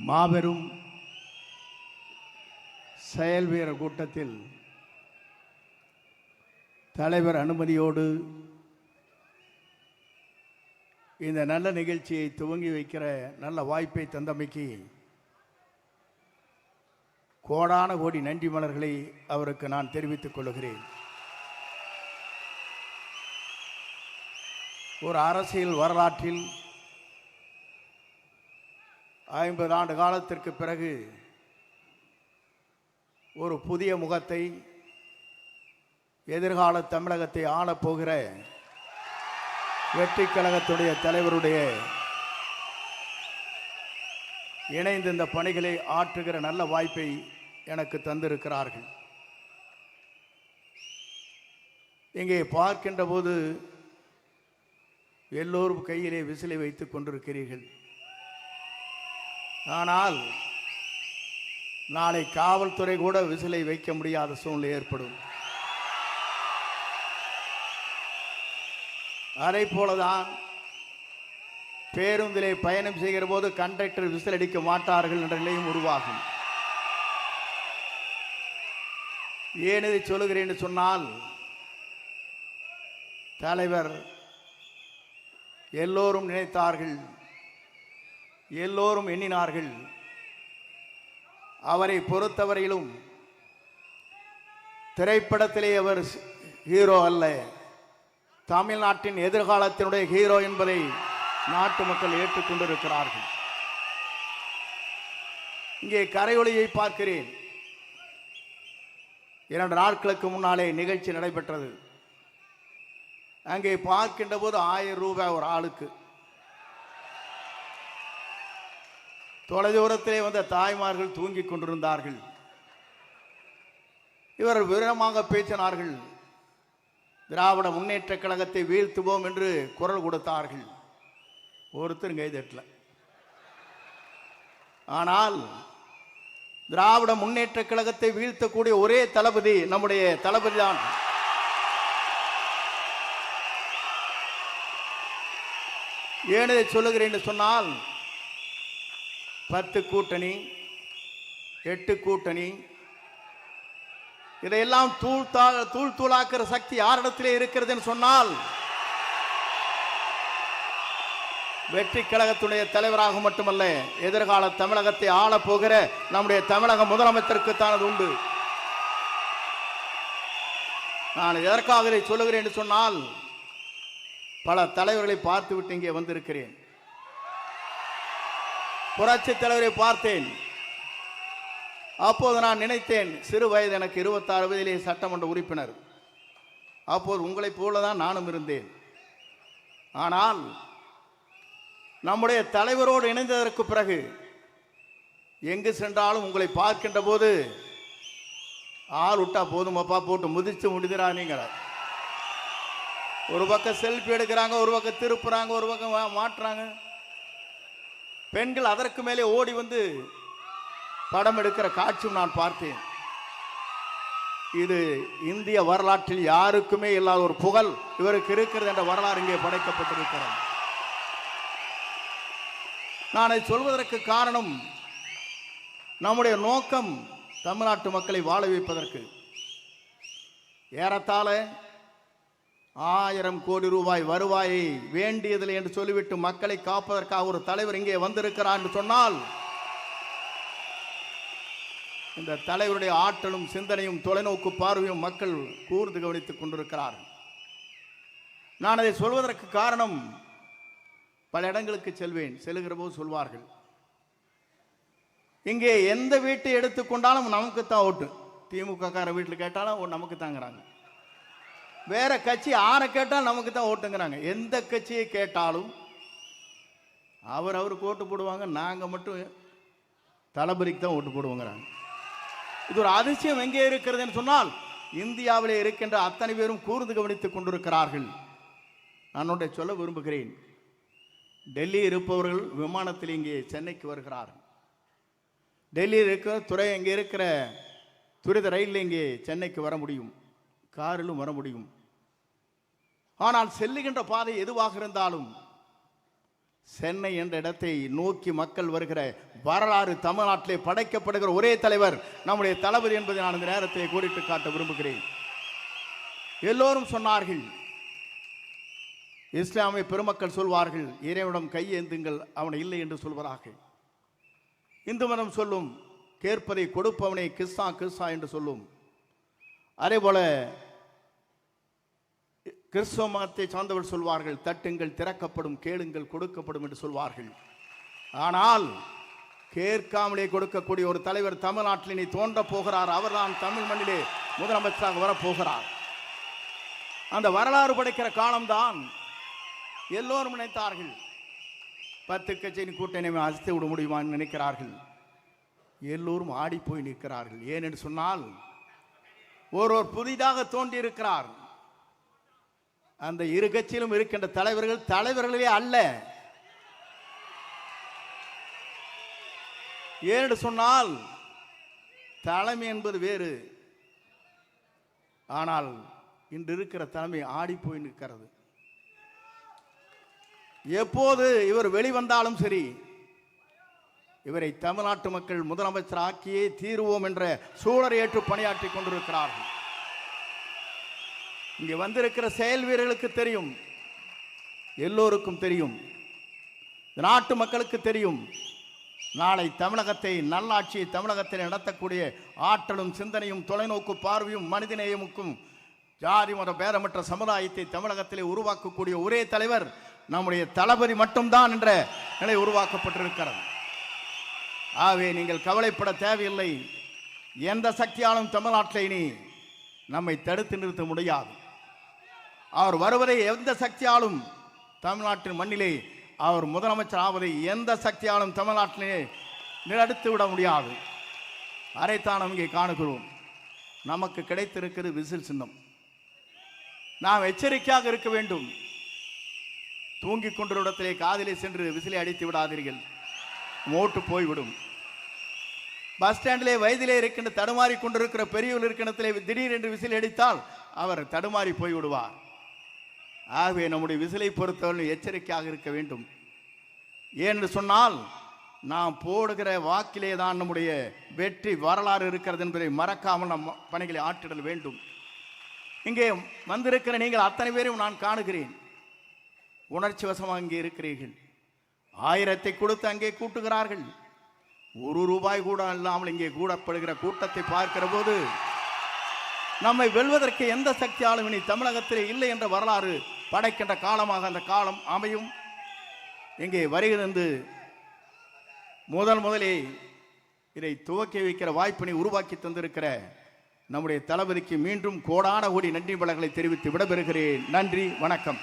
மாபெரும் செயல் வீரர் கூட்டத்தில் தலைவர் அனுமதியோடு இந்த நல்ல நிகழ்ச்சியை துவங்கி வைக்கிற நல்ல வாய்ப்பை தந்தமைக்கு கோடான கோடி நன்றி மலர்களை அவருக்கு நான் தெரிவித்துக் கொள்கிறேன். ஒரு அரசியல் வரலாற்றில் 50 ஆண்டு காலத்திற்கு பிறகு ஒரு புதிய முகத்தை, எதிர்கால தமிழகத்தை ஆளப்போகிற வெற்றி கழகத்துடைய தலைவருடைய இணைந்து இந்த பணிகளை ஆற்றுகிற நல்ல வாய்ப்பை எனக்கு தந்திருக்கிறார்கள். இங்கே பார்க்கின்ற போது எல்லோரும் கையிலே விசிலை வைத்துக் கொண்டிருக்கிறீர்கள். ஆனால் நாளை காவல்துறை கூட விசிலை வைக்க முடியாத சூழ்நிலை ஏற்படும். அதை போலதான் பேருந்திலே பயணம் செய்கிற போது கண்டக்டர் விசில் அடிக்க மாட்டார்கள் என்ற நிலையும் உருவாகும். ஏன் இதை சொல்லுகிறேன் என்று சொன்னால், தலைவர் எல்லோரும் நினைத்தார்கள், எல்லோரும் எண்ணினார்கள். அவரை பொறுத்தவரையிலும் திரைப்படத்திலே அவர் ஹீரோ அல்ல, தமிழ்நாட்டின் எதிர்காலத்தினுடைய ஹீரோ என்பதை நாட்டு மக்கள் ஏற்றுக்கொண்டிருக்கிறார்கள். இங்கே கரையொலியை பார்க்கிறேன். 2 நாட்களுக்கு முன்னாலே நிகழ்ச்சி நடைபெற்றது. அங்கே பார்க்கின்ற போது 1000 ரூபாய் ஒரு ஆளுக்கு. தொலைதூரத்திலே வந்த தாய்மார்கள் தூங்கிக் கொண்டிருந்தார்கள். இவர் விவரமாக பேசினார்கள். திராவிட முன்னேற்ற கழகத்தை வீழ்த்துவோம் என்று குரல் கொடுத்தார்கள். ஒருத்தர் கைதட்டல. ஆனால் திராவிட முன்னேற்ற கழகத்தை வீழ்த்தக்கூடிய ஒரே தளபதி நம்முடைய தளபதி தான். ஏன் இதை சொல்லுகிறேன் என்று சொன்னால், 10 கூட்டணி, 8 கூட்டணி, இதையெல்லாம் தூள் தூளாக்குற சக்தி யாரிடத்திலே இருக்கிறது என்று சொன்னால், வெற்றி கழகத்துடைய தலைவராக மட்டுமல்ல, எதிர்கால தமிழகத்தை ஆளப்போகிற நம்முடைய தமிழக முதலமைச்சருக்கு தான் அது உண்டு. நான் எதற்காக இதை சொல்லுகிறேன் என்று சொன்னால், பல தலைவர்களை பார்த்துவிட்டு இங்கே வந்திருக்கிறேன். புரட்சி தலைவரை பார்த்தேன். அப்போது நான் நினைத்தேன், சிறு வயது எனக்கு 26 வயதிலே சட்டமன்ற உறுப்பினர். அப்போது உங்களைப் போலதான் நானும் இருந்தேன். ஆனால் நம்முடைய தலைவரோடு இணைந்ததற்கு பிறகு எங்கு சென்றாலும் உங்களை பார்க்கின்ற போது ஆள் விட்டா போதுமப்பா, போட்டு முதிச்சு முடிதுரா. நீங்கள் ஒரு பக்கம் செல்ஃபி எடுக்கிறாங்க, ஒரு பக்கம் திருப்புறாங்க, ஒரு பக்கம் மாட்டுறாங்க. பெண்கள் அதற்கு மேலே ஓடி வந்து படம் எடுக்கிற காட்சியும் நான் பார்த்தேன். இது இந்திய வரலாற்றில் யாருக்குமே இல்லாத ஒரு புகழ் இவருக்கு இருக்கிறது என்ற வரலாறு இங்கே படைக்கப்பட்டிருக்கிறது. நான் அதை சொல்வதற்கு காரணம், நம்முடைய நோக்கம் தமிழ்நாட்டு மக்களை வாழ வைப்பதற்கு. ஏறத்தாழ 1000 கோடி ரூபாய் வருவாயை வேண்டியதில்லை என்று சொல்லிவிட்டு மக்களை காப்பதற்காக ஒரு தலைவர் இங்கே வந்திருக்கிறார் என்று சொன்னால், இந்த தலைவருடைய ஆற்றலும் சிந்தனையும் தொலைநோக்கு பார்வையும் மக்கள் கூர்ந்து கவனித்துக் கொண்டிருக்கிறார்கள். நான் அதை சொல்வதற்கு காரணம், பல இடங்களுக்கு செல்லுகிற போது சொல்வார்கள், இங்கே எந்த வீட்டை எடுத்துக்கொண்டாலும் நமக்கு தான் ஓட்டு. திமுக கார வீட்டில் கேட்டாலும் நமக்கு தாங்கிறாங்க. வேற கட்சி ஆரை கேட்டால் நமக்கு தான் ஓட்டுங்கிறாங்க. எந்த கட்சியை கேட்டாலும் அவருக்கு ஓட்டு போடுவாங்க, நாங்கள் மட்டும் தளபதிக்கு தான் ஓட்டு போடுவோங்கிறாங்க. இது ஒரு அதிசயம் எங்கே இருக்கிறது என்று சொன்னால், இந்தியாவிலே இருக்கின்ற அத்தனை பேரும் கூர்ந்து கவனித்துக் கொண்டிருக்கிறார்கள். நான் ஒன்றை சொல்ல விரும்புகிறேன். டெல்லி இருப்பவர்கள் விமானத்தில் இங்கே சென்னைக்கு வருகிறார்கள். டெல்லியில் இருக்கிற இங்கே இருக்கிற துரித ரயிலில் இங்கே சென்னைக்கு வர முடியும், காரிலும் வர முடியும். ஆனால் செல்லுகின்ற பாதை எதுவாக இருந்தாலும் சென்னை என்ற இடத்தை நோக்கி மக்கள் வருகிற வரலாறு தமிழ்நாட்டிலே படைக்கப்படுகிற ஒரே தலைவர் நம்முடைய தளபதி என்பதை நான் இந்த நேரத்தை கோடிட்டு காட்ட விரும்புகிறேன். எல்லோரும் சொன்னார்கள், இஸ்லாமிய பெருமக்கள் சொல்வார்கள், இறைவனிடம் கையேந்துங்கள், அவனை இல்லை என்று சொல்வதாக. இந்து மதம் சொல்லும், கேட்பதை கொடுப்பவனை கிஸ்ஸா கிஸ்ஸா என்று சொல்லும். அதே போல கிறிஸ்தவ மதத்தை சார்ந்தவர் சொல்வார்கள், தட்டுங்கள் திறக்கப்படும், கேளுங்கள் கொடுக்கப்படும் என்று சொல்வார்கள். ஆனால் கேட்காமலே கொடுக்கக்கூடிய ஒரு தலைவர் தமிழ்நாட்டில் இனி தோன்ற போகிறார். அவர்தான் தமிழ் மண்ணிலே முதலமைச்சராக வரப்போகிறார். அந்த வரலாறு படைக்கிற காலம்தான். எல்லோரும் நினைத்தார்கள் 10 கட்சியின் கூட்டணி அசைத்து விட முடியுமான்னு நினைக்கிறார்கள். எல்லோரும் ஆடி போய் நிற்கிறார்கள். ஏனென்று சொன்னால் ஒருவர் புதிதாக தோன்றி இருக்கிறார். அந்த இரு கட்சியிலும் இருக்கின்ற தலைவர்களே அல்ல. ஏனென்று சொன்னால் தலைமை என்பது வேறு. ஆனால் இன்று இருக்கிற தலைமை ஆடி போய் நிற்கிறது. எப்போது இவர் வெளிவந்தாலும் சரி, இவரை தமிழ்நாட்டு மக்கள் முதலமைச்சர் ஆக்கியே தீர்வோம் என்ற சூழலை ஏற்று பணியாற்றி கொண்டிருக்கிறார்கள். இங்கே வந்திருக்கிற செயல் வீரர்களுக்கு தெரியும், எல்லோருக்கும் தெரியும், நாட்டு மக்களுக்கு தெரியும், நாளை தமிழகத்தை நல்லாட்சியை தமிழகத்தில் நடத்தக்கூடிய ஆற்றலும் சிந்தனையும் தொலைநோக்கு பார்வையும் மனிதநேயமுக்கும் ஜாதி மத பேதமற்ற சமுதாயத்தை தமிழகத்திலே உருவாக்கக்கூடிய ஒரே தலைவர் நம்முடைய தளபதி மட்டும்தான் என்ற நிலை உருவாக்கப்பட்டிருக்கிறது. ஆகவே நீங்கள் கவலைப்பட தேவையில்லை. எந்த சக்தியாலும் தமிழ்நாட்டில் இனி நம்மை தடுத்து நிறுத்த முடியாது. அவர் வருவதை எந்த சக்தியாலும் தமிழ்நாட்டின் மண்ணிலே அவர் முதலமைச்சர் ஆவதை எந்த சக்தியாலும் தமிழ்நாட்டிலே நிறுத்தி விட முடியாது. அதைத்தான் நாம் இங்கே காணுகிறோம். நமக்கு கிடைத்திருக்கிறது விசில் சின்னம். நாம் எச்சரிக்கையாக இருக்க வேண்டும். தூங்கிக் கொண்டிருந்த இடத்திலே காதிலே சென்று விசிலை அடித்து விடாதீர்கள், மோட்டு போய்விடும். பஸ் ஸ்டாண்டிலே வயதிலே இருக்கின்ற தடுமாறி கொண்டிருக்கிற பெரியவர் இருக்கின்றத்திலே திடீரென்று விசில் அடித்தால் அவர் தடுமாறி போய்விடுவார். ஆகவே நம்முடைய விசிலை பொறுத்தவரை எச்சரிக்கையாக இருக்க வேண்டும். ஏனென்று சொன்னால் நாம் போடுகிற வாக்கிலே தான் நம்முடைய வெற்றி வரலாறு இருக்கிறது என்பதை மறக்காமல் நம் பணிகளை ஆற்றிடல் வேண்டும். இங்கே வந்திருக்கிற நீங்கள் அத்தனை பேரையும் நான் காணுகிறேன். உணர்ச்சி வசமாக இங்கே இருக்கிறீர்கள். 1000 கொடுத்து அங்கே கூட்டுகிறார்கள். 1 ரூபாய் கூட இல்லாமல் இங்கே கூடப்படுகிற கூட்டத்தை பார்க்கிற போது நம்மை வெல்வதற்கு எந்த சக்தியாலும் இனி தமிழகத்திலே இல்லை என்ற வரலாறு படைக்கின்ற காலமாக அந்த காலம் அமையும். இங்கே வருகிறது முதலே இதை துவக்கி வைக்கிற வாய்ப்பினை உருவாக்கி தந்திருக்கிற நம்முடைய தளபதிக்கு மீண்டும் கோடான கோடி நன்றி வளங்களை தெரிவித்து விடைபெறுகிறேன். நன்றி, வணக்கம்.